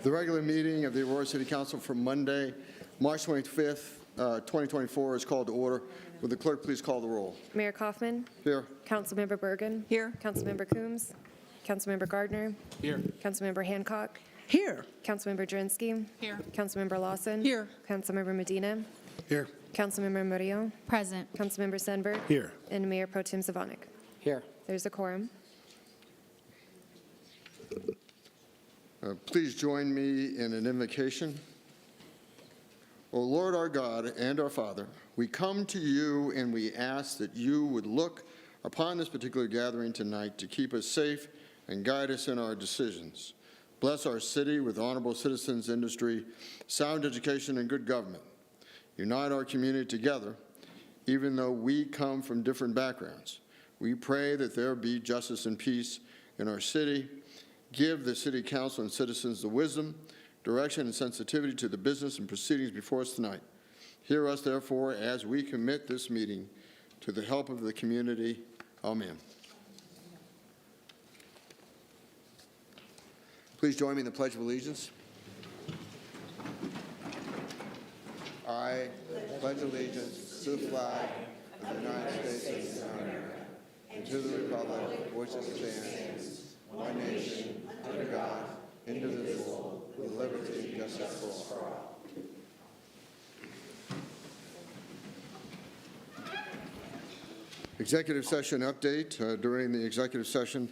The regular meeting of the Aurora City Council for Monday, March 25th, 2024 is called to order. Will the clerk please call the roll? Mayor Kaufman. Here. Councilmember Bergen. Here. Councilmember Coombs. Councilmember Gardner. Here. Councilmember Hancock. Here. Councilmember Drinsky. Here. Councilmember Lawson. Here. Councilmember Medina. Here. Councilmember Murillo. Present. Councilmember Sandberg. Here. And Mayor Pro Tem Zvonek. Here. There's a quorum. Please join me in an invocation. O Lord our God and our Father, we come to you and we ask that you would look upon this particular gathering tonight to keep us safe and guide us in our decisions. Bless our city with honorable citizens, industry, sound education, and good government. Unite our community together, even though we come from different backgrounds. We pray that there be justice and peace in our city. Give the city council and citizens the wisdom, direction, and sensitivity to the business and proceedings before us tonight. Hear us, therefore, as we commit this meeting to the help of the community. Amen. Please join me in the Pledge of Allegiance. I pledge allegiance to the flag of the United States of America and to the republic for which it stands, one nation, under God, indivisible, with liberty and justice for all. Executive session update. During the executive session,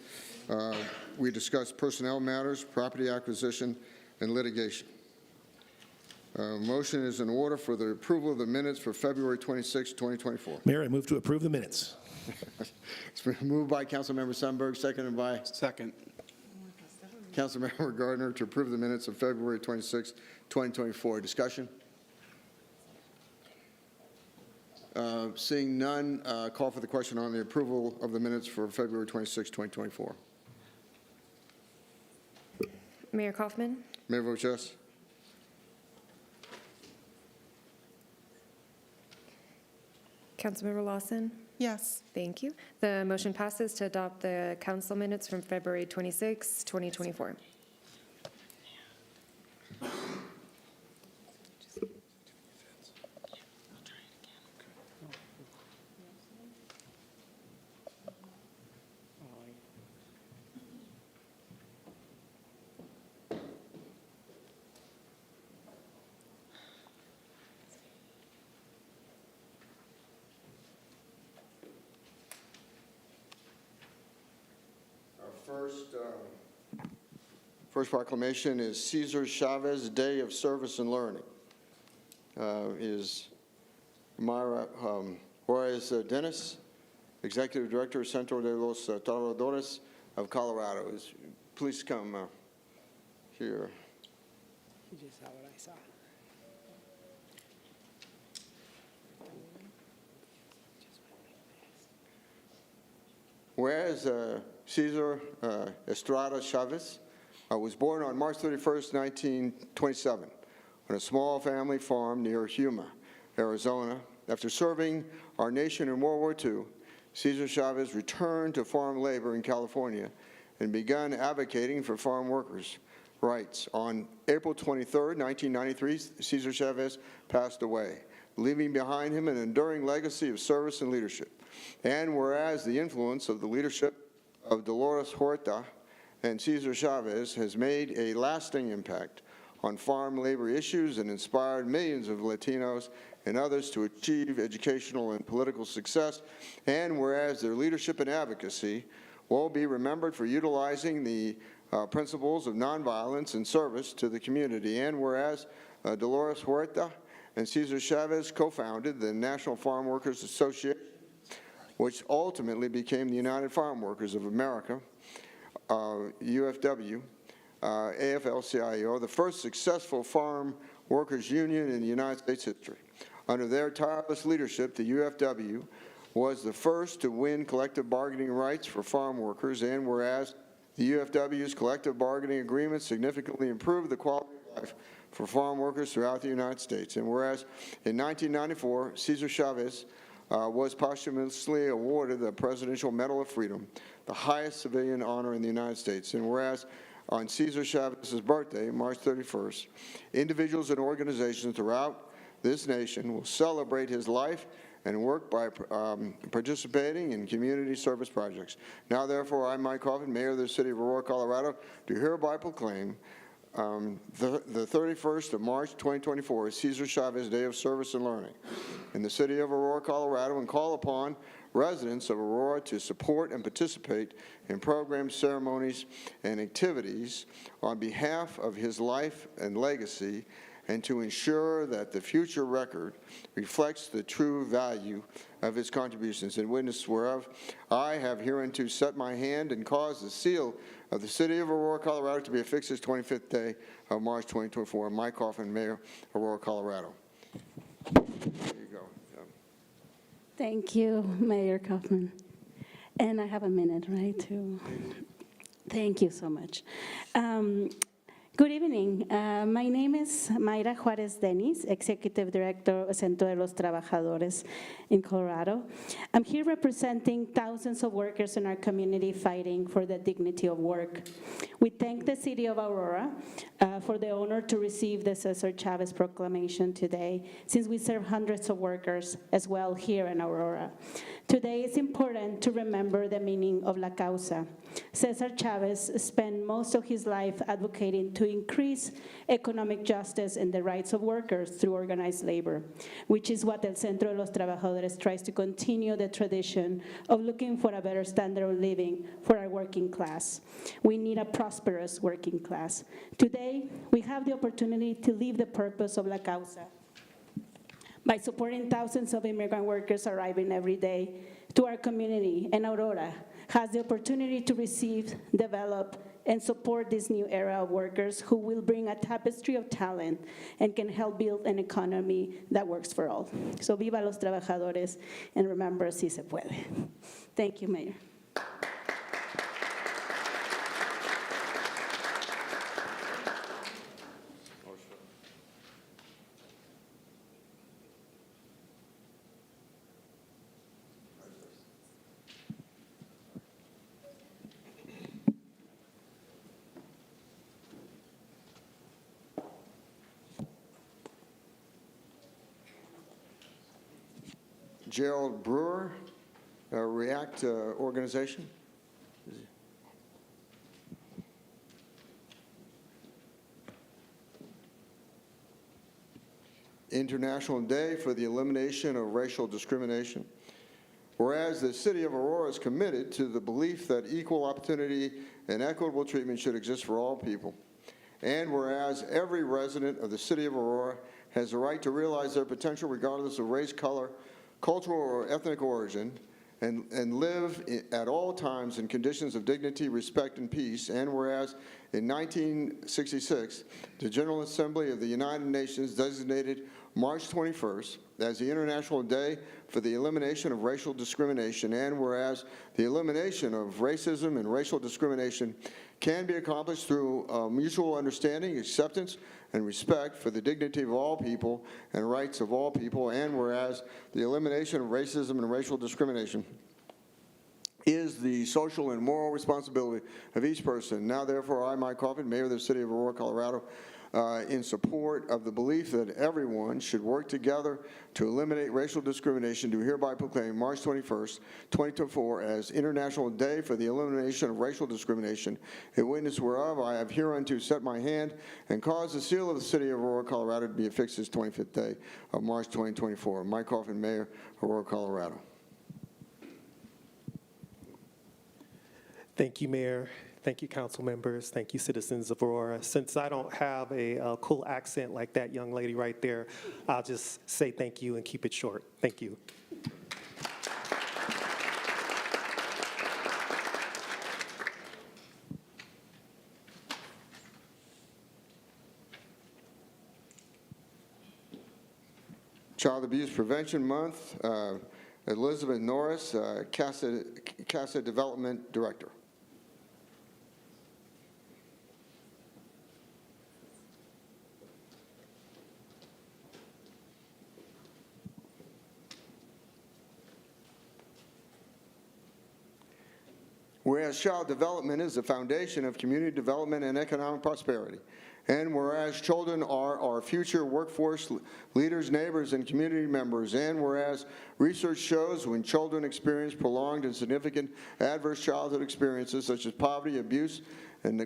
we discussed personnel matters, property acquisition, and litigation. Motion is in order for the approval of the minutes for February 26, 2024. Mayor, I move to approve the minutes. It's been moved by Councilmember Sundberg, seconded by Second. Councilmember Gardner to approve the minutes of February 26, 2024. Discussion? Seeing none, call for the question on the approval of the minutes for February 26, 2024. Mayor Kaufman. Mayor votes yes. Councilmember Lawson. Yes. Thank you. The motion passes to adopt the council minutes from February 26, 2024. First proclamation is Cesar Chavez Day of Service and Learning. Is Myra Juarez Dennis, Executive Director, Centro de los Trabajadores of Colorado. Please come here. You just saw what I saw. Whereas Cesar Estrada Chavez was born on March 31st, 1927, on a small family farm near Yuma, Arizona. After serving our nation in World War II, Cesar Chavez returned to farm labor in California and began advocating for farm workers' rights. On April 23rd, 1993, Cesar Chavez passed away, leaving behind him an enduring legacy of service and leadership. And whereas the influence of the leadership of Dolores Huerta and Cesar Chavez has made a lasting impact on farm labor issues and inspired millions of Latinos and others to achieve educational and political success, and whereas their leadership and advocacy will be remembered for utilizing the principles of nonviolence and service to the community, and whereas Dolores Huerta and Cesar Chavez co-founded the National Farm Workers Association, which ultimately became the United Farm Workers of America, UFW, AFL-CIO, the first successful farm workers union in the United States history. Under their tireless leadership, the UFW was the first to win collective bargaining rights for farm workers, and whereas the UFW's collective bargaining agreements significantly improved the quality of life for farm workers throughout the United States, and whereas in 1994, Cesar Chavez was posthumously awarded the Presidential Medal of Freedom, the highest civilian honor in the United States. And whereas on Cesar Chavez's birthday, March 31st, individuals and organizations throughout this nation will celebrate his life and work by participating in community service projects. Now, therefore, I, Mike Hoffman, Mayor of the City of Aurora, Colorado, do hereby proclaim the 31st of March 2024 is Cesar Chavez Day of Service and Learning in the City of Aurora, Colorado, and call upon residents of Aurora to support and participate in programs, ceremonies, and activities on behalf of his life and legacy, and to ensure that the future record reflects the true value of his contributions. In witness whereof, I have hereunto set my hand and caused the seal of the City of Aurora, Colorado to be affixed this 25th day of March 2024. Mike Hoffman, Mayor, Aurora, Colorado. There you go. Thank you, Mayor Kaufman. And I have a minute, right, to... Thank you so much. Good evening. My name is Mayra Juarez Denis, Executive Director of Centro de los Trabajadores in Colorado. I'm here representing thousands of workers in our community fighting for the dignity of work. We thank the City of Aurora for the honor to receive the Cesar Chavez Proclamation today, since we serve hundreds of workers as well here in Aurora. Today it's important to remember the meaning of La Causa. Cesar Chavez spent most of his life advocating to increase economic justice and the rights of workers through organized labor, which is what El Centro de los Trabajadores tries to continue the tradition of looking for a better standard of living for our working class. We need a prosperous working class. Today, we have the opportunity to live the purpose of La Causa by supporting thousands of immigrant workers arriving every day to our community, and Aurora has the opportunity to receive, develop, and support this new era of workers who will bring a tapestry of talent and can help build an economy that works for all. So viva los trabajadores, and remember, si se puede. Thank you, Mayor. Gerald Brewer, REACT organization. International Day for the Elimination of Racial Discrimination. Whereas the City of Aurora is committed to the belief that equal opportunity and equitable treatment should exist for all people. And whereas every resident of the City of Aurora has the right to realize their potential regardless of race, color, cultural or ethnic origin, and live at all times in conditions of dignity, respect, and peace. And whereas in 1966, the General Assembly of the United Nations designated March 21st as the International Day for the Elimination of Racial Discrimination, and whereas the elimination of racism and racial discrimination can be accomplished through mutual understanding, acceptance, and respect for the dignity of all people and rights of all people, and whereas the elimination of racism and racial discrimination is the social and moral responsibility of each person. Now, therefore, I, Mike Hoffman, Mayor of the City of Aurora, Colorado, in support of the belief that everyone should work together to eliminate racial discrimination, do hereby proclaim March 21st, 2024 as International Day for the Elimination of Racial Discrimination. In witness whereof, I have hereunto set my hand and caused the seal of the City of Aurora, Colorado to be affixed this 25th day of March 2024. Mike Hoffman, Mayor, Aurora, Colorado. Thank you, Mayor. Thank you, council members. Thank you, citizens of Aurora. Since I don't have a cool accent like that young lady right there, I'll just say thank you and keep it short. Thank you. Child Abuse Prevention Month, Elizabeth Norris, CASA Development Director. whereas child development is the foundation of community development and economic prosperity, and whereas children are our future workforce leaders, neighbors, and community members, and whereas research shows when children experience prolonged and significant adverse childhood experiences such as poverty, abuse,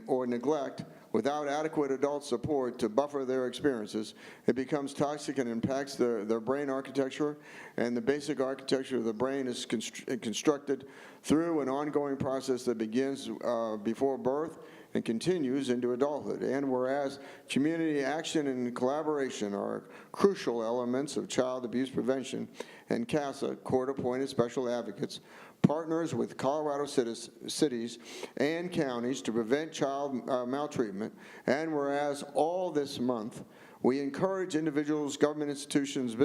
or neglect, without adequate adult support to buffer their experiences, it becomes toxic and impacts their brain architecture, and the basic architecture of the brain is constructed through an ongoing process that begins before birth and continues into adulthood. And whereas community action and collaboration are crucial elements of child abuse prevention, and CASA, court-appointed special advocates, partners with Colorado cities and counties to prevent child maltreatment, and whereas all this month, we encourage individuals, government institutions,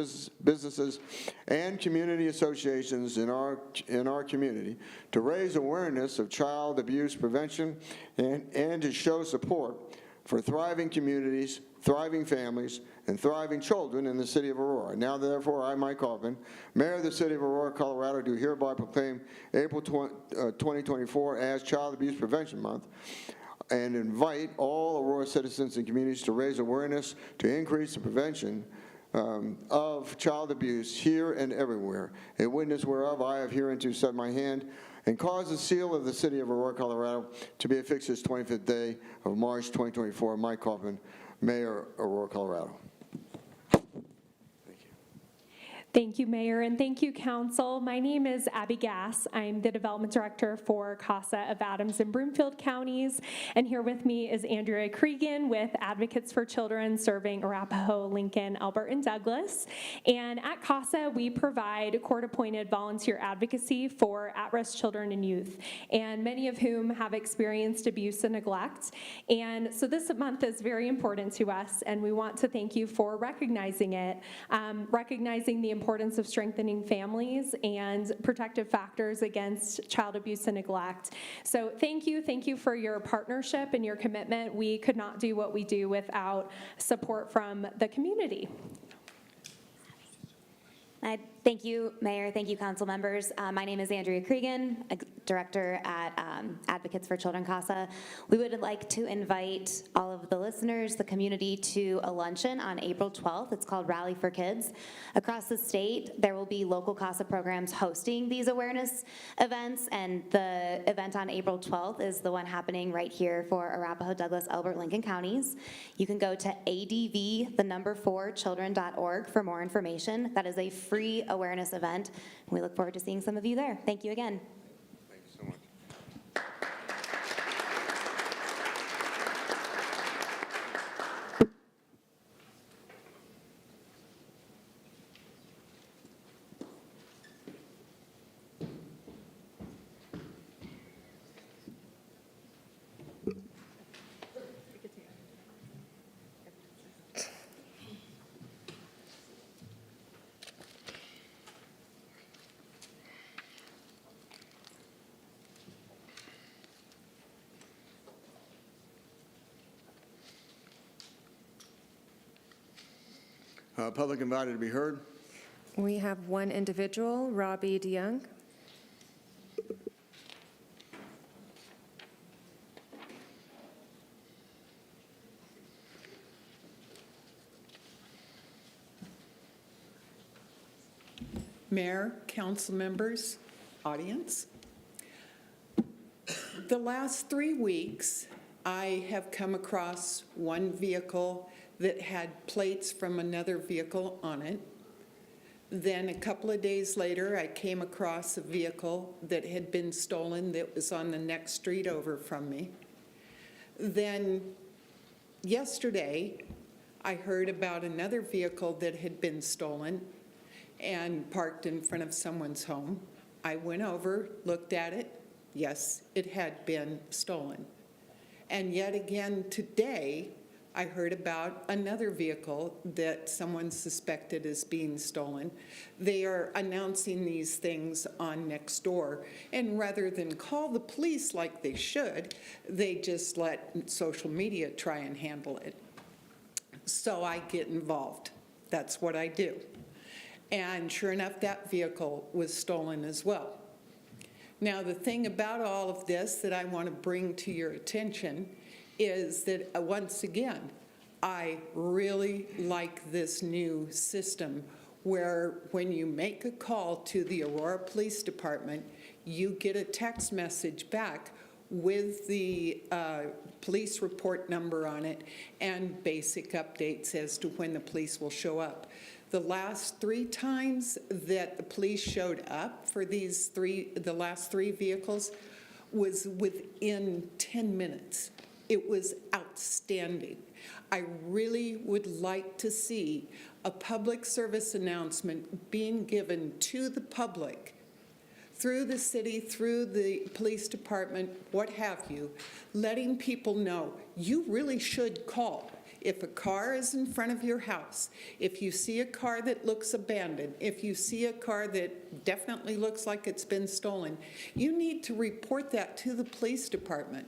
businesses, and community associations in our community to raise awareness of child abuse prevention and to show support for thriving communities, thriving families, and thriving children in the city of Aurora. Now, therefore, I, Mike Kaufman, Mayor of the City of Aurora, Colorado, do hereby proclaim April 2024 as Child Abuse Prevention Month, and invite all Aurora citizens and communities to raise awareness to increase the prevention of child abuse here and everywhere. A witness whereof I have hereunto set my hand and cause the seal of the City of Aurora, Colorado, to be affixed this 25th day of March 2024. Mike Kaufman, Mayor, Aurora, Colorado. Thank you, Mayor, and thank you, Council. My name is Abby Gass. I'm the Development Director for CASA of Adams and Broomfield counties, and here with me is Andrea Cregan with Advocates for Children serving Arapahoe, Lincoln, Elbert, and Douglas. And at CASA, we provide court-appointed volunteer advocacy for at-risk children and youth, and many of whom have experienced abuse and neglect. And so this month is very important to us, and we want to thank you for recognizing it, recognizing the importance of strengthening families and protective factors against child abuse and neglect. So thank you for your partnership and your commitment. We could not do what we do without support from the community. Thank you, Mayor. Thank you, council members. My name is Andrea Cregan, Director at Advocates for Children CASA. We would like to invite all of the listeners, the community, to a luncheon on April 12th. It's called Rally for Kids. Across the state, there will be local CASA programs hosting these awareness events, and the event on April 12th is the one happening right here for Arapahoe, Douglas, Elbert, Lincoln counties. You can go to adv4children.org for more information. That is a free awareness event. We look forward to seeing some of you there. Thank you again. Thank you so much. Public invited to be heard. We have one individual, Robbie DeYoung. Mayor, council members, audience. The last 3 weeks, I have come across one vehicle that had plates from another vehicle on it. Then a couple of days later, I came across a vehicle that had been stolen that was on the next street over from me. Then yesterday, I heard about another vehicle that had been stolen and parked in front of someone's home. I went over, looked at it. Yes, it had been stolen. And yet again today, I heard about another vehicle that someone suspected as being stolen. They are announcing these things on Nextdoor, and rather than call the police like they should, they just let social media try and handle it. So I get involved. That's what I do. And sure enough, that vehicle was stolen as well. Now, the thing about all of this that I want to bring to your attention is that, once again, I really like this new system where when you make a call to the Aurora Police Department, you get a text message back with the police report number on it and basic updates as to when the police will show up. The last 3 times that the police showed up for the last 3 vehicles was within 10 minutes. It was outstanding. I really would like to see a public service announcement being given to the public through the city, through the police department, what have you, letting people know you really should call. If a car is in front of your house, if you see a car that looks abandoned, if you see a car that definitely looks like it's been stolen, you need to report that to the police department,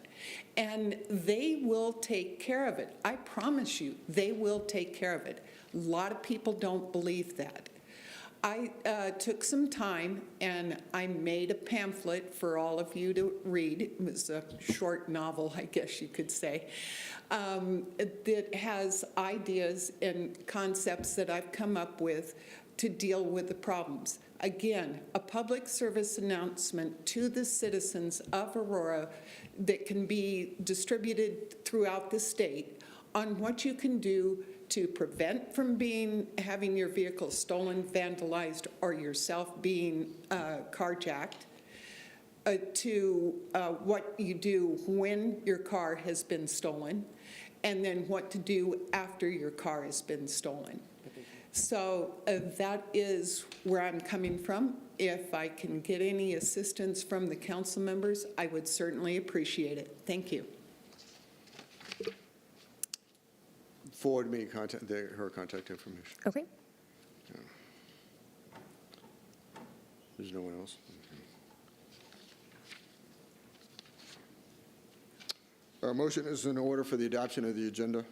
and they will take care of it. I promise you, they will take care of it. A lot of people don't believe that. I took some time and I made a pamphlet for all of you to read. It was a short novel, I guess you could say, that has ideas and concepts that I've come up with to deal with the problems. Again, a public service announcement to the citizens of Aurora that can be distributed throughout the state on what you can do to prevent from having your vehicle stolen, vandalized, or yourself being carjacked, to what you do when your car has been stolen, and then what to do after your car has been stolen. So that is where I'm coming from. If I can get any assistance from the council members, I would certainly appreciate it. Thank you. Forward me her contact information. Okay. There's no one else? Our motion is in order for the adoption of the agenda.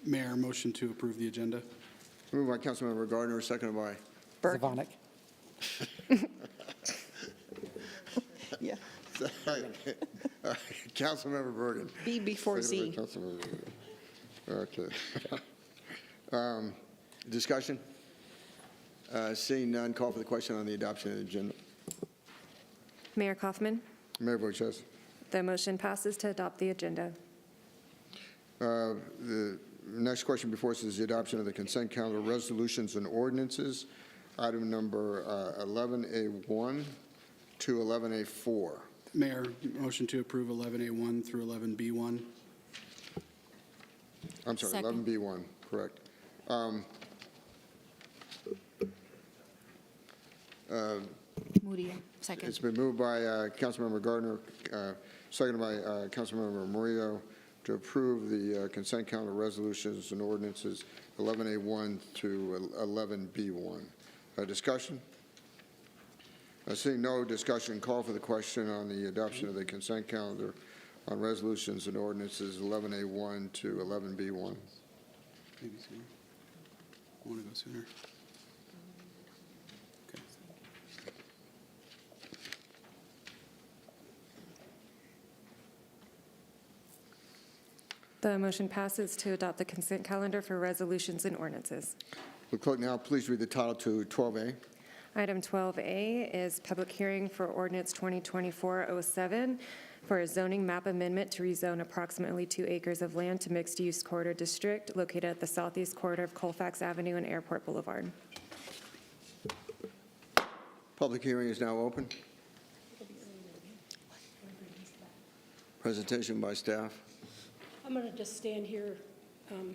Mayor, motion to approve the agenda. Moved by Councilmember Gardner, seconded by Zavonic. Yeah, Councilmember Bergen. B before Z. Seconded by Councilmember Bergen. Okay. Discussion? Seeing none, call for the question on the adoption of the agenda. Mayor Kaufman, Mayor votes yes. the motion passes to adopt the agenda. The next question before us is the adoption of the consent calendar resolutions and ordinances, item number 11A1 to 11A4. Mayor, motion to approve 11A1 through 11B1. I'm sorry, Second. 11B1, correct. Moody, second. It's been moved by Councilmember Gardner, seconded by Councilmember Murillo, to approve the consent calendar resolutions and ordinances 11A1 to 11B1. Discussion? Seeing no discussion, call for the question on the adoption of the consent calendar on resolutions and ordinances 11A1 to 11B1. Maybe sooner. I want to go sooner. Okay. The motion passes to adopt the consent calendar for resolutions and ordinances. Will clerk now please read the title to 12A? Item 12A is public hearing for ordinance 2024-07 for a zoning map amendment to rezone approximately 2 acres of land to mixed-use corridor district located at the southeast corridor of Colfax Avenue and Airport Boulevard. Public hearing is now open. Presentation by staff. I'm going to just stand here,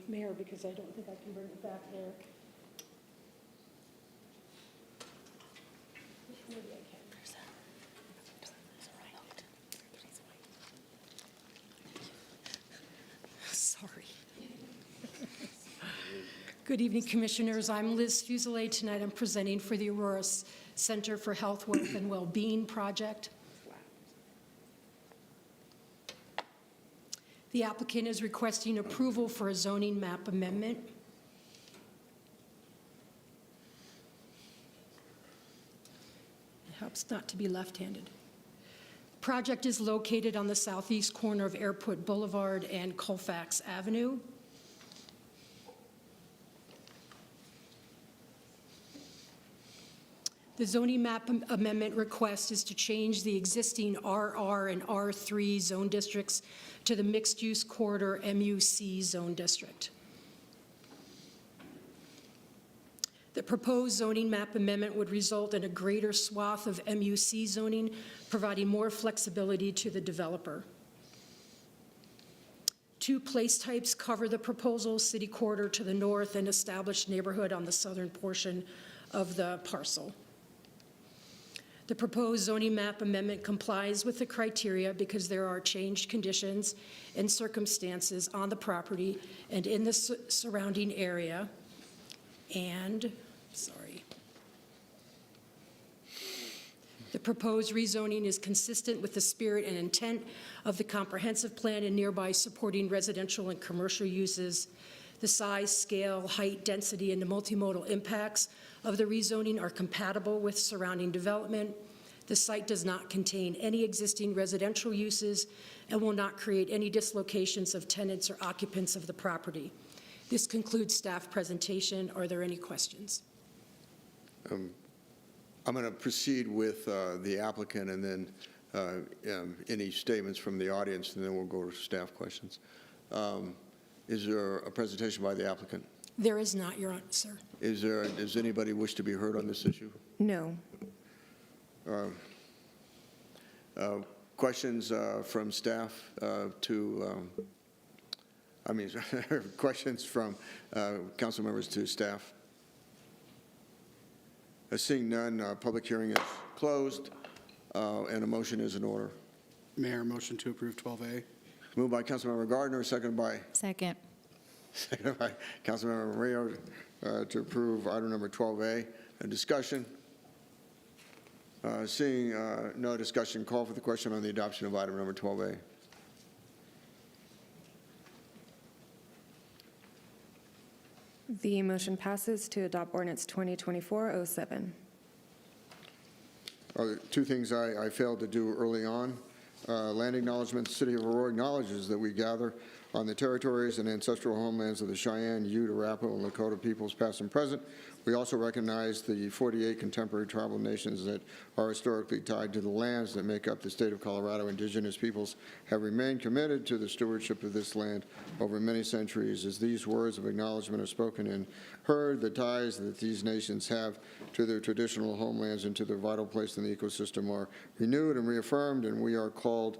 Mayor, because I don't think I can bring it back there. Maybe I can. Sorry. Good evening, Commissioners. I'm Liz Fuselier. Tonight I'm presenting for the Aurora Center for Health, Wealth, and Well-Being Project. The applicant is requesting approval for a zoning map amendment. helps not to be left-handed. Project is located on the southeast corner of Airport Boulevard and Colfax Avenue. The zoning map amendment request is to change the existing RR and R3 zone districts to the mixed-use corridor MUC zone district. The proposed zoning map amendment would result in a greater swath of MUC zoning, providing more flexibility to the developer. 2 place types cover the proposal: city corridor to the north and established neighborhood on the southern portion of the parcel. The proposed zoning map amendment complies with the criteria because there are changed conditions and circumstances on the property and in the surrounding area. And, the proposed rezoning is consistent with the spirit and intent of the comprehensive plan and nearby supporting residential and commercial uses. The size, scale, height, density, and the multimodal impacts of the rezoning are compatible with surrounding development. The site does not contain any existing residential uses and will not create any dislocations of tenants or occupants of the property. This concludes staff presentation. Are there any questions? I'm going to proceed with the applicant and then any statements from the audience, and then we'll go to staff questions. Is there a presentation by the applicant? There is not, Your Honor, sir. Does anybody wish to be heard on this issue? No. Questions from staff questions from council members to staff? Seeing none, public hearing is closed, and a motion is in order. Mayor, motion to approve 12A. Moved by Councilmember Gardner, seconded by Councilmember Rio to approve item number 12A. A discussion? Seeing no discussion, call for the question on the adoption of item number 12A. The motion passes to adopt ordinance 2024-07. Two things I failed to do early on. Land acknowledgement. The City of Aurora acknowledges that we gather on the territories and ancestral homelands of the Cheyenne, Ute, Arapaho, and Lakota peoples, past and present. We also recognize the 48 contemporary tribal nations that are historically tied to the lands that make up the state of Colorado. Indigenous peoples have remained committed to the stewardship of this land over many centuries. As these words of acknowledgement are spoken and heard, the ties that these nations have to their traditional homelands and to their vital place in the ecosystem are renewed and reaffirmed, and we are called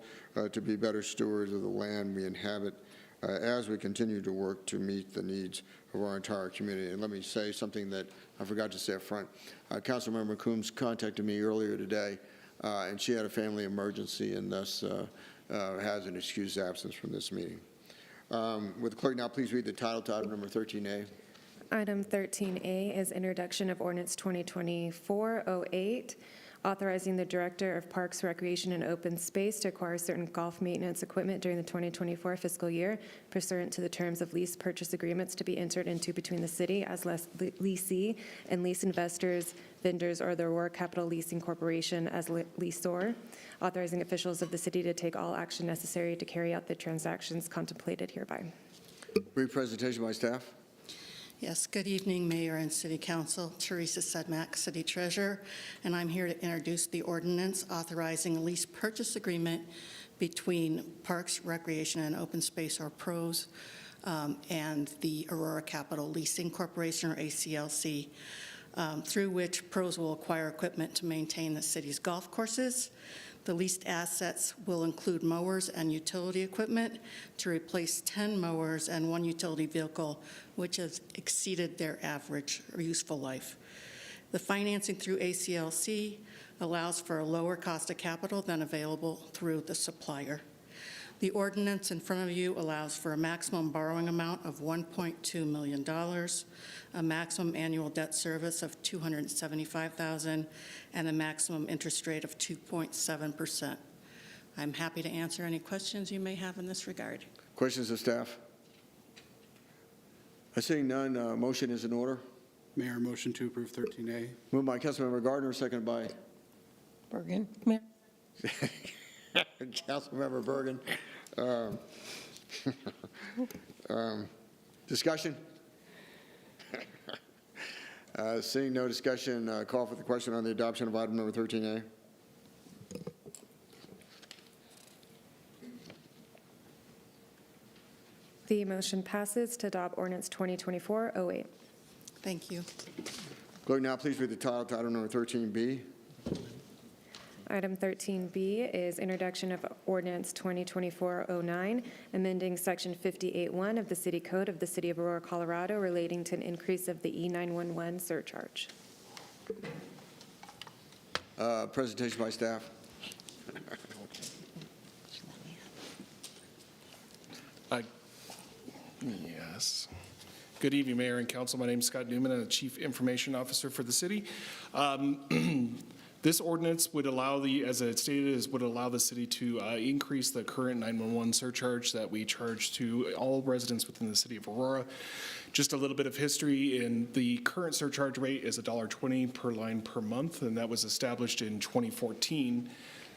to be better stewards of the land we inhabit as we continue to work to meet the needs of our entire community. And let me say something that I forgot to say up front. Councilmember Coombs contacted me earlier today, and she had a family emergency and thus has an excused absence from this meeting. Would the clerk now please read the title to item number 13A? Item 13A is introduction of ordinance 2024-08, authorizing the Director of Parks, Recreation, and Open Space to acquire certain golf maintenance equipment during the 2024 fiscal year pursuant to the terms of lease purchase agreements to be entered into between the city as lessee and lease investors, vendors, or the Aurora Capital Leasing Corporation as lessor, authorizing officials of the city to take all action necessary to carry out the transactions contemplated hereby. Brief presentation by staff. Yes, good evening, Mayor and City Council. Teresa Sedmak, City Treasurer, and I'm here to introduce the ordinance authorizing a lease purchase agreement between Parks, Recreation, and Open Space, or PROS, and the Aurora Capital Leasing Corporation, or ACLC, through which PROS will acquire equipment to maintain the city's golf courses. The leased assets will include mowers and utility equipment to replace 10 mowers and 1 utility vehicle, which has exceeded their average useful life. The financing through ACLC allows for a lower cost of capital than available through the supplier. The ordinance in front of you allows for a maximum borrowing amount of $1.2 million, a maximum annual debt service of $275,000, and a maximum interest rate of 2.7%. I'm happy to answer any questions you may have in this regard. Questions of staff? Seeing none, motion is in order. Mayor, motion to approve 13A. Moved by Councilmember Gardner, seconded by Bergen. Mayor. Councilmember Bergen. Discussion? Seeing no discussion, call for the question on the adoption of item number 13A. The motion passes to adopt ordinance 2024-08. Thank you. Clerk, now please read the title to item number 13B. Item 13B is introduction of ordinance 2024-09, amending section 58-1 of the City Code of the City of Aurora, Colorado, relating to an increase of the E911 surcharge. Presentation by staff. Yes. Good evening, Mayor and Council. My name is Scott Newman. I'm the Chief Information Officer for the city. This ordinance would allow as it stated, would allow the city to increase the current 911 surcharge that we charge to all residents within the city of Aurora. Just a little bit of history, and the current surcharge rate is $1.20 per line per month, and that was established in 2014.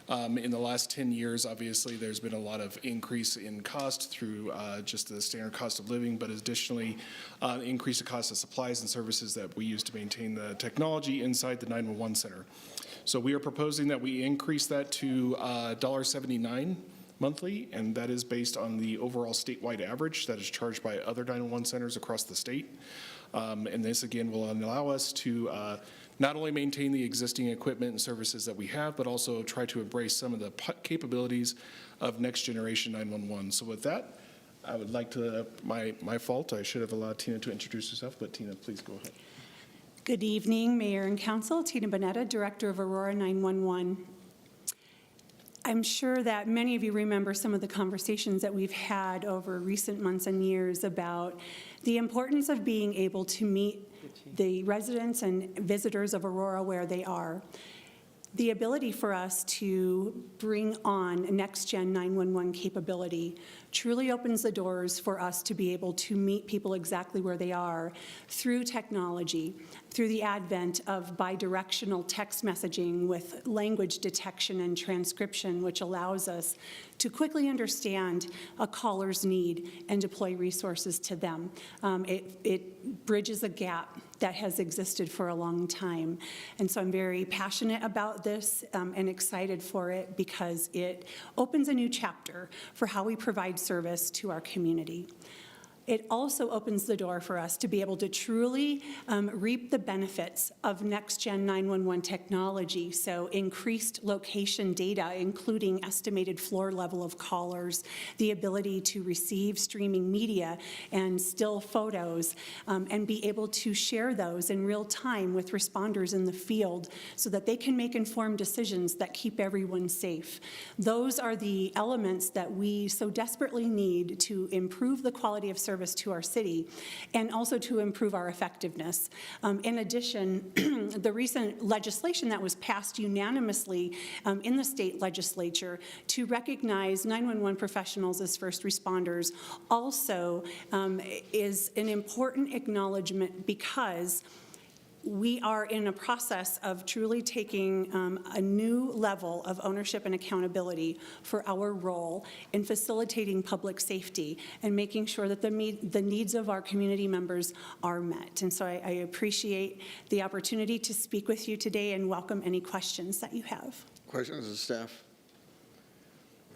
In the last 10 years, obviously, there's been a lot of increase in cost through just the standard cost of living, but additionally, increase the cost of supplies and services that we use to maintain the technology inside the 911 center. So we are proposing that we increase that to $1.79 monthly, and that is based on the overall statewide average that is charged by other 911 centers across the state. And this, again, will allow us to not only maintain the existing equipment and services that we have, but also try to embrace some of the capabilities of next generation 911. So with that, I would like to, my fault, I should have allowed Tina to introduce herself, but Tina, please go ahead. Good evening, Mayor and Council. Tina Bonetta, Director of Aurora 911. I'm sure that many of you remember some of the conversations that we've had over recent months and years about the importance of being able to meet the residents and visitors of Aurora where they are. The ability for us to bring on next-gen 911 capability truly opens the doors for us to be able to meet people exactly where they are through technology, through the advent of bidirectional text messaging with language detection and transcription, which allows us to quickly understand a caller's need and deploy resources to them. It bridges a gap that has existed for a long time. And so I'm very passionate about this and excited for it because it opens a new chapter for how we provide service to our community. It also opens the door for us to be able to truly reap the benefits of next-gen 911 technology, so increased location data, including estimated floor level of callers, the ability to receive streaming media and still photos, and be able to share those in real time with responders in the field so that they can make informed decisions that keep everyone safe. Those are the elements that we so desperately need to improve the quality of service to our city and also to improve our effectiveness. In addition, the recent legislation that was passed unanimously in the state legislature to recognize 911 professionals as first responders also is an important acknowledgement because we are in a process of truly taking a new level of ownership and accountability for our role in facilitating public safety and making sure that the needs of our community members are met. And so I appreciate the opportunity to speak with you today and welcome any questions that you have. Questions of staff?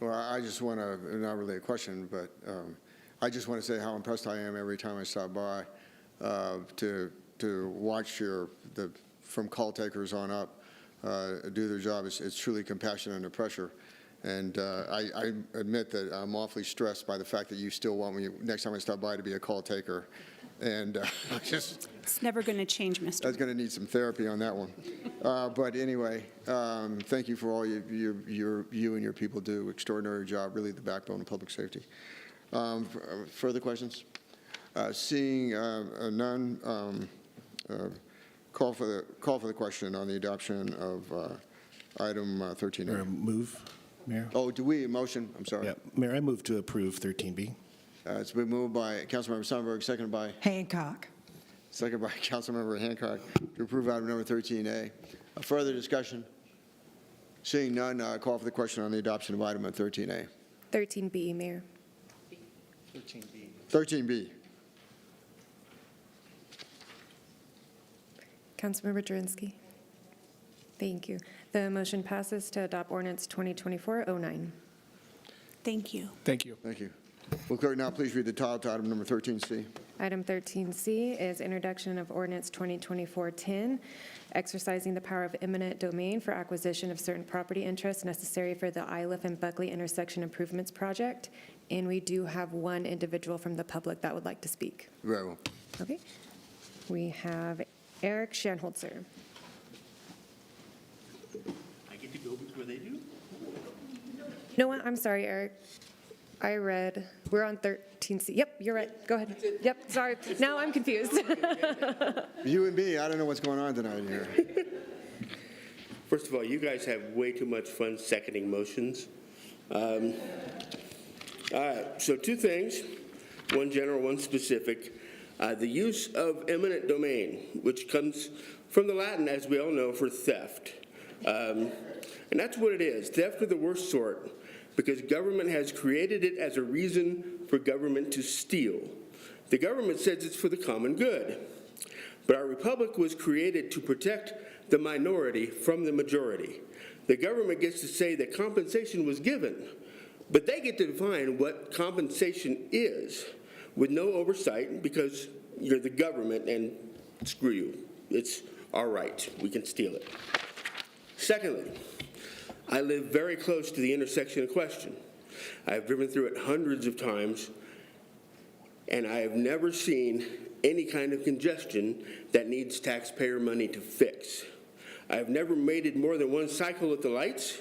Well, I just want to, not really a question, but I just want to say how impressed I am every time I stop by to watch from call takers on up do their job. It's truly compassion under pressure. And I admit that I'm awfully stressed by the fact that you still want me, next time I stop by, to be a call taker. And it's never going to change, Mr. I was going to need some therapy on that one. But anyway, thank you for all you and your people do. Extraordinary job, really the backbone of public safety. Further questions? Seeing none, call for the question on the adoption of item 13A. Move, Mayor. Oh, do we motion? I'm sorry. Yeah, Mayor, I move to approve 13B. It's been moved by Councilmember Sonnenberg, seconded by Hancock. Councilmember Hancock to approve item number 13A. Further discussion? Seeing none, call for the question on the adoption of item 13A. 13B, Mayor. 13B. Councilmember Jurenski. Thank you. The motion passes to adopt ordinance 2024-09. Thank you. Thank you. Thank you. Will clerk now please read the title to item number 13C? Item 13C is introduction of ordinance 2024-10, exercising the power of eminent domain for acquisition of certain property interests necessary for the Iliff and Buckley intersection improvements project. And we do have one individual from the public that would like to speak. Very well. Okay. We have Eric Shanholzer. I get to go before they do? No, I'm sorry, Eric. I read, we're on 13C. Yep, you're right. Go ahead. Yep, sorry. Now I'm confused. You and me, I don't know what's going on tonight here. First of all, you guys have way too much fun seconding motions. All right, so two things, one general, one specific. The use of eminent domain, which comes from the Latin, as we all know, for theft. And that's what it is, theft of the worst sort, because government has created it as a reason for government to steal. The government says it's for the common good. But our republic was created to protect the minority from the majority. The government gets to say that compensation was given, but they get to define what compensation is with no oversight because you're the government and screw you. It's our right. We can steal it. Secondly, I live very close to the intersection in question. I've driven through it hundreds of times, and I have never seen any kind of congestion that needs taxpayer money to fix. I have never made it more than one cycle at the lights.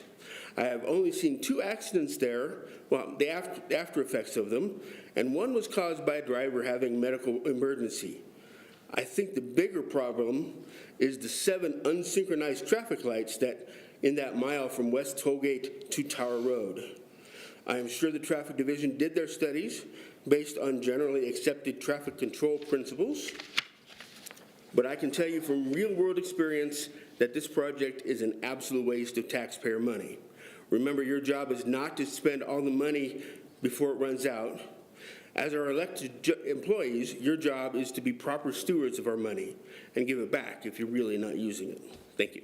I have only seen 2 accidents there, well, the after effects of them, and one was caused by a driver having medical emergency. I think the bigger problem is the 7 unsynchronized traffic lights that in that mile from West Tollgate to Tower Road. I am sure the Traffic Division did their studies based on generally accepted traffic control principles, but I can tell you from real-world experience that this project is an absolute waste of taxpayer money. Remember, your job is not to spend all the money before it runs out. As our elected employees, your job is to be proper stewards of our money and give it back if you're really not using it. Thank you.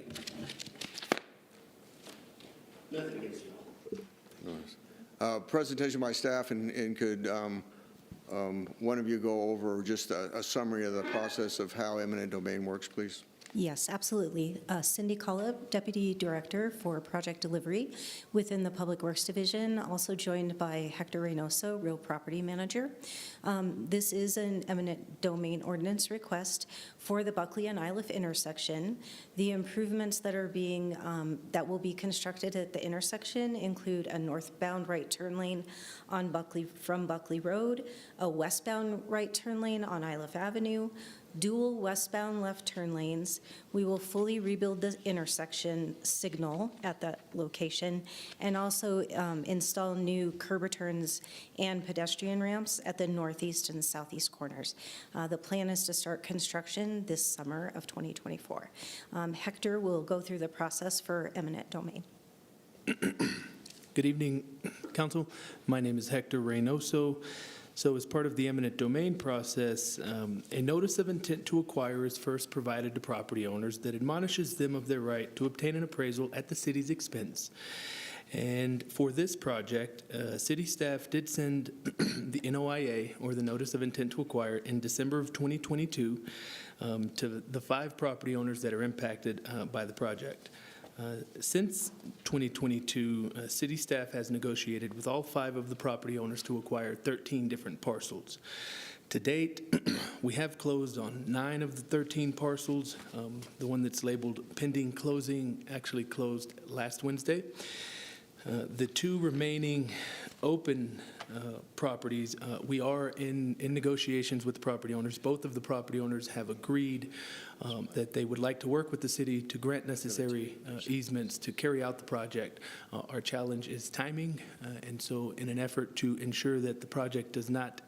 Nothing against you. Presentation by staff, and could one of you go over just a summary of the process of how eminent domain works, please? Yes, absolutely. Cindy Collop, Deputy Director for Project Delivery within the Public Works Division, also joined by Hector Reynoso, Real Property Manager. This is an eminent domain ordinance request for the Buckley and Iliff intersection. The improvements that are being, that will be constructed at the intersection include a northbound right turn lane on Buckley from Buckley Road, a westbound right turn lane on Iliff Avenue, dual westbound left turn lanes. We will fully rebuild the intersection signal at that location and also install new curb returns and pedestrian ramps at the northeast and southeast corners. The plan is to start construction this summer of 2024. Hector will go through the process for eminent domain. Good evening, Council. My name is Hector Reynoso. So as part of the eminent domain process, a notice of intent to acquire is first provided to property owners that admonishes them of their right to obtain an appraisal at the city's expense. And for this project, city staff did send the NOIA, or the notice of intent to acquire, in December of 2022 to the 5 property owners that are impacted by the project. Since 2022, city staff has negotiated with all 5 of the property owners to acquire 13 different parcels. To date, we have closed on 9 of the 13 parcels. The one that's labeled pending closing actually closed last Wednesday. The 2 remaining open properties, we are in negotiations with the property owners. Both of the property owners have agreed that they would like to work with the city to grant necessary easements to carry out the project. Our challenge is timing, and so in an effort to ensure that the project does not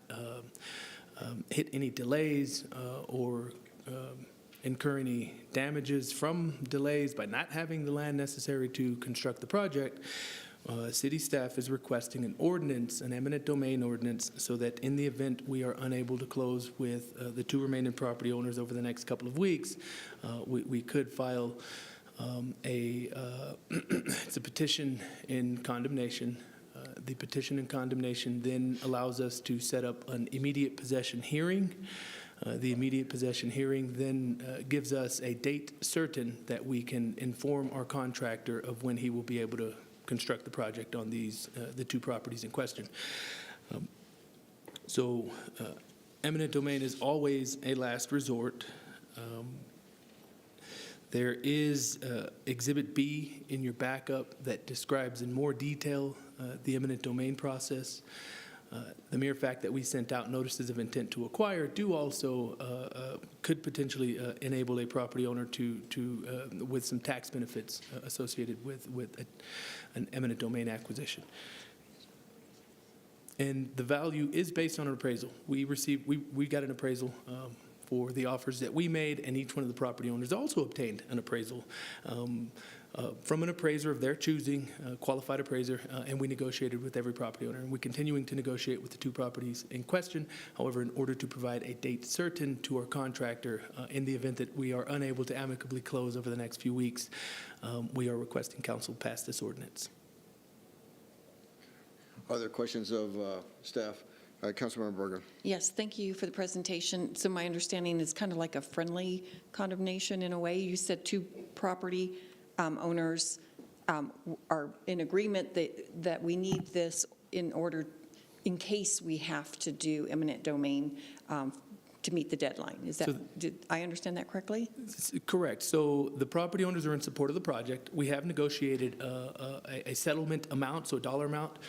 hit any delays or incur any damages from delays by not having the land necessary to construct the project, city staff is requesting an ordinance, an eminent domain ordinance, so that in the event we are unable to close with the 2 remaining property owners over the next couple of weeks, we could file it's a petition in condemnation. The petition in condemnation then allows us to set up an immediate possession hearing. The immediate possession hearing then gives us a date certain that we can inform our contractor of when he will be able to construct the project on these, the 2 properties in question. Eminent domain is always a last resort. There is Exhibit B in your backup that describes in more detail the eminent domain process. The mere fact that we sent out notices of intent to acquire do also could potentially enable a property owner to with some tax benefits associated with an eminent domain acquisition. And the value is based on an appraisal. We got an appraisal for the offers that we made, and each one of the property owners also obtained an appraisal from an appraiser of their choosing, qualified appraiser, and we negotiated with every property owner. And we're continuing to negotiate with the 2 properties in question. However, in order to provide a date certain to our contractor in the event that we are unable to amicably close over the next few weeks, we are requesting council pass this ordinance. Are there questions of staff? Councilmember Berger. Yes, thank you for the presentation. So my understanding is kind of like a friendly condemnation in a way. You said 2 property owners are in agreement that we need this in case we have to do eminent domain to meet the deadline. Did I understand that correctly? Correct. So the property owners are in support of the project. We have negotiated a settlement amount, so a dollar amount.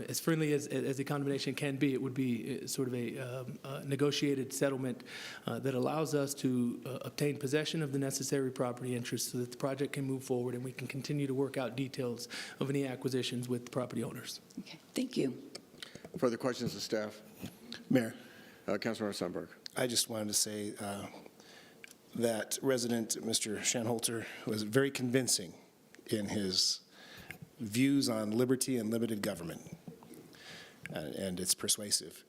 As friendly as a condemnation can be, it would be sort of a negotiated settlement that allows us to obtain possession of the necessary property interests so that the project can move forward and we can continue to work out details of any acquisitions with the property owners. Okay, thank you. Further questions of staff? Mayor, Councilmember Sundberg. I just wanted to say that resident, Mr. Shanholter, was very convincing in his views on liberty and limited government, and it's persuasive.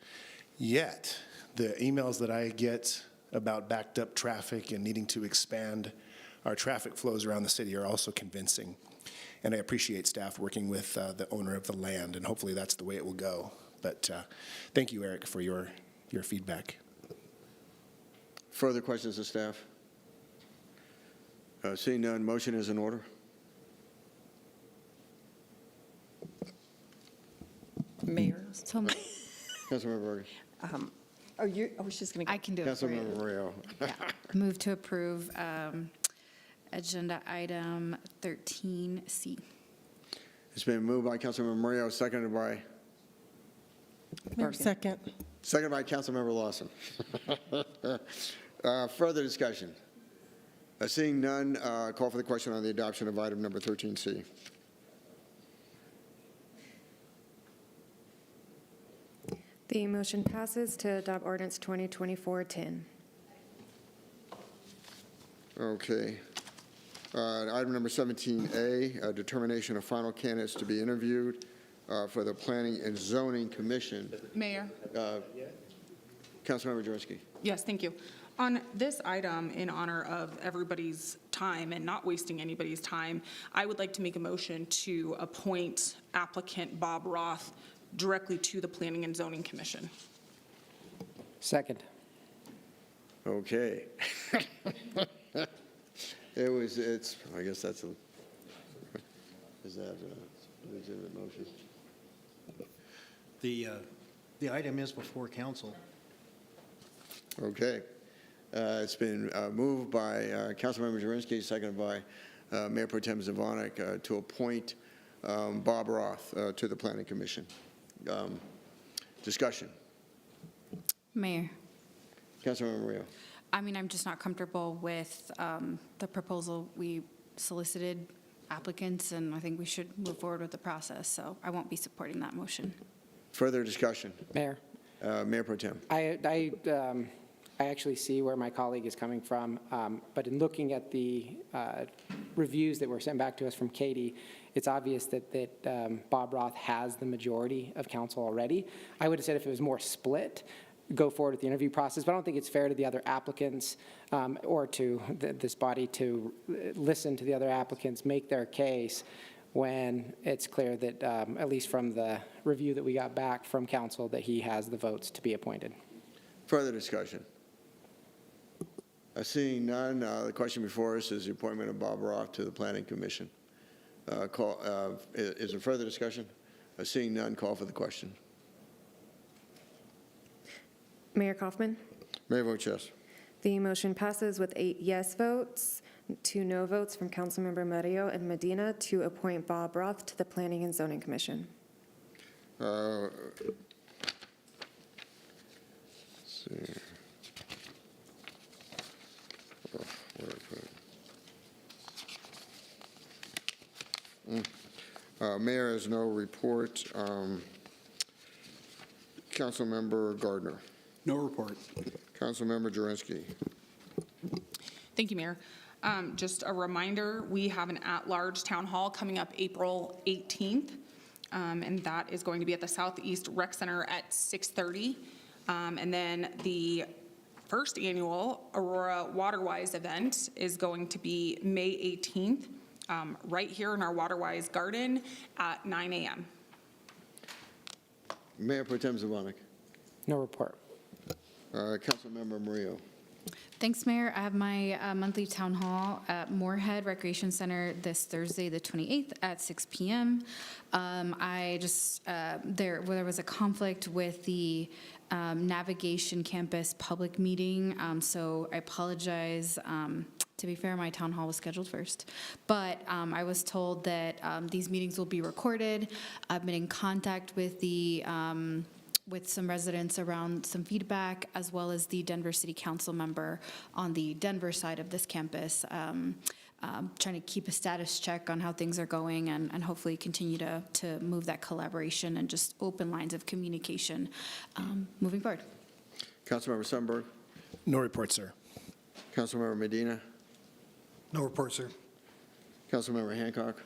Yet, the emails that I get about backed up traffic and needing to expand our traffic flows around the city are also convincing. And I appreciate staff working with the owner of the land, and hopefully that's the way it will go. But thank you, Eric, for your feedback. Further questions of staff? Seeing none, motion is in order. Mayor. Councilmember Berger. I was just going to. I can do it for you. Councilmember Moreo. Move to approve agenda item 13C. It's been moved by Councilmember Moreo, seconded by? Second. Seconded by Councilmember Lawson. Further discussion? Seeing none, call for the question on the adoption of item number 13C. The motion passes to adopt ordinance 2024-10. Okay. Item number 17A, determination of final candidates to be interviewed for the Planning and Zoning Commission. Mayor. Councilmember Jaworski. Yes, thank you. On this item, in honor of everybody's time and not wasting anybody's time, I would like to make a motion to appoint applicant Bob Roth directly to the Planning and Zoning Commission. Second. Okay. I guess that's is that a legitimate motion? The item is before council. Okay. It's been moved by Councilmember Jaworski, seconded by Mayor Pro Tem Zvonek to appoint Bob Roth to the Planning Commission. Discussion. Mayor. Councilmember Rio. I mean, I'm just not comfortable with the proposal. We solicited applicants, and I think we should move forward with the process, so I won't be supporting that motion. Further discussion. Mayor. Mayor Pro Tem. I I actually see where my colleague is coming from, but in looking at the reviews that were sent back to us from Katie, it's obvious that Bob Roth has the majority of council already. I would have said if it was more split, go forward with the interview process, but I don't think it's fair to the other applicants or to this body to listen to the other applicants make their case when it's clear that, at least from the review that we got back from council, that he has the votes to be appointed. Further discussion? Seeing none, the question before us is the appointment of Bob Roth to the Planning Commission. Is there further discussion? Seeing none, call for the question. Mayor Kaufman? Mayor votes yes. The motion passes with 8 yes votes, 2 no votes from Councilmember Murillo and Medina to appoint Bob Roth to the Planning and Zoning Commission. Let's see. Oh, where did I put it? Mayor has no report. Councilmember Gardner. No report. Councilmember Jurenski. Thank you, Mayor. Just a reminder, we have an at-large town hall coming up April 18th, and that is going to be at the Southeast Rec Center at 6:30. And then the first annual Aurora Waterwise event is going to be May 18th, right here in our Waterwise Garden at 9 a.m. Mayor Pro Tem Zvonek. No report. Councilmember Murillo. Thanks, Mayor. I have my monthly town hall at Moorhead Recreation Center this Thursday, the 28th at 6 p.m. There was a conflict with the Navigation Campus public meeting, so I apologize. To be fair, my town hall was scheduled first, but I was told that these meetings will be recorded. I've been in contact with with some residents around some feedback, as well as the Denver City Council member on the Denver side of this campus, trying to keep a status check on how things are going and hopefully continue to move that collaboration and just open lines of communication moving forward. Councilmember Sundberg. No report, sir. Councilmember Medina. No report, sir. Councilmember Hancock.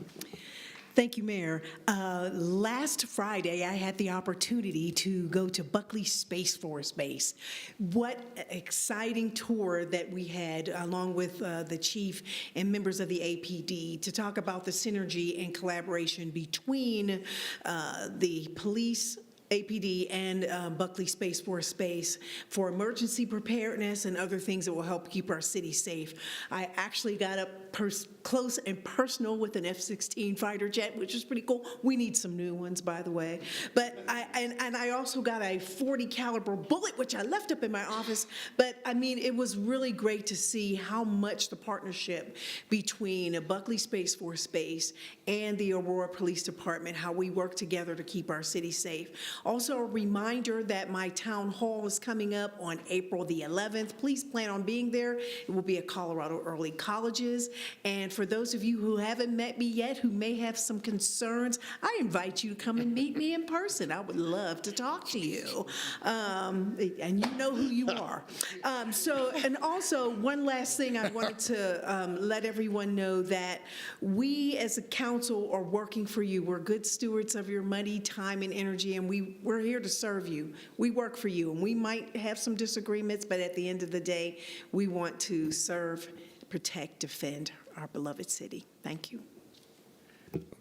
Thank you, Mayor. Last Friday, I had the opportunity to go to Buckley Space Force Base. What exciting tour that we had, along with the chief and members of the APD, to talk about the synergy and collaboration between the police, APD, and Buckley Space Force Base for emergency preparedness and other things that will help keep our city safe. I actually got up close and personal with an F-16 fighter jet, which is pretty cool. We need some new ones, by the way. But I also got a .40 caliber bullet, which I left up in my office. But I mean, it was really great to see how much the partnership between Buckley Space Force Base and the Aurora Police Department, how we work together to keep our city safe. Also, a reminder that my town hall is coming up on April the 11th. Please plan on being there. It will be at Colorado Early Colleges. And for those of you who haven't met me yet, who may have some concerns, I invite you to come and meet me in person. I would love to talk to you. And you know who you are. And also, one last thing I wanted to let everyone know that we as a council are working for you. We're good stewards of your money, time, and energy, and we're here to serve you. We work for you, and we might have some disagreements, but at the end of the day, we want to serve, protect, defend our beloved city. Thank you.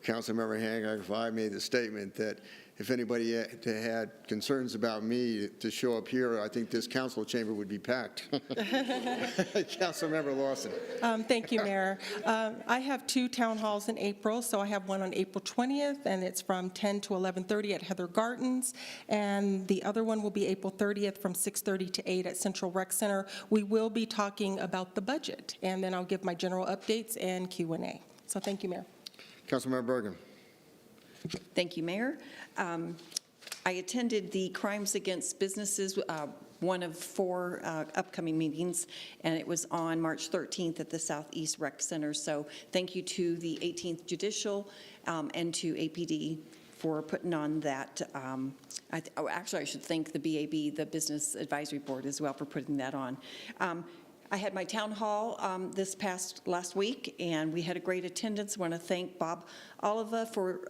Councilmember Hancock, if I made the statement that if anybody had concerns about me to show up here, I think this council chamber would be packed. Councilmember Lawson. Thank you, Mayor. I have 2 town halls in April, so I have one on April 20th, and it's from 10 to 11:30 at Heather Gardens, and the other one will be April 30th from 6:30 to 8 at Central Rec Center. We will be talking about the budget, and then I'll give my general updates and Q&A. So thank you, Mayor. Councilmember Bergen. Thank you, Mayor. I attended the Crimes Against Businesses, one of 4 upcoming meetings, and it was on March 13th at the Southeast Rec Center. So thank you to the 18th Judicial and to APD for putting on that. Actually, I should thank the BAB, the Business Advisory Board, as well for putting that on. I had my town hall last week, and we had a great attendance. I want to thank Bob Oliva for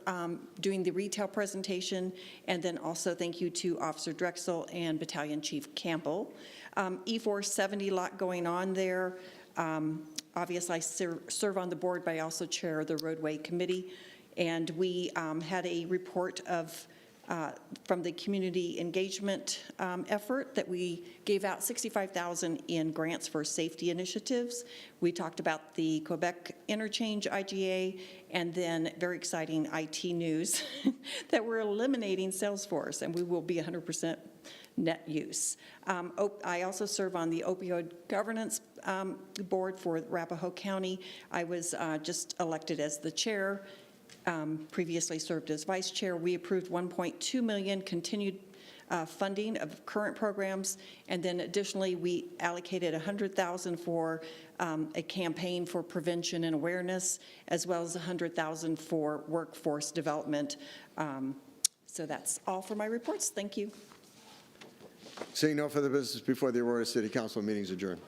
doing the retail presentation, and then also thank you to Officer Drexel and Battalion Chief Campbell. E470, lot going on there. Obviously, I serve on the board, but I also chair the roadway committee, and we had a report from the community engagement effort that we gave out $65,000 in grants for safety initiatives. We talked about the Quebec interchange IGA, and then very exciting IT news that we're eliminating Salesforce, and we will be 100% net use. I also serve on the opioid governance board for Arapahoe County. I was just elected as the chair. Previously served as vice chair. We approved $1.2 million continued funding of current programs, and then additionally we allocated $100,000 for a campaign for prevention and awareness, as well as $100,000 for workforce development. So that's all for my reports. Thank you. Seeing no further business before the Aurora City Council, meeting is adjourned.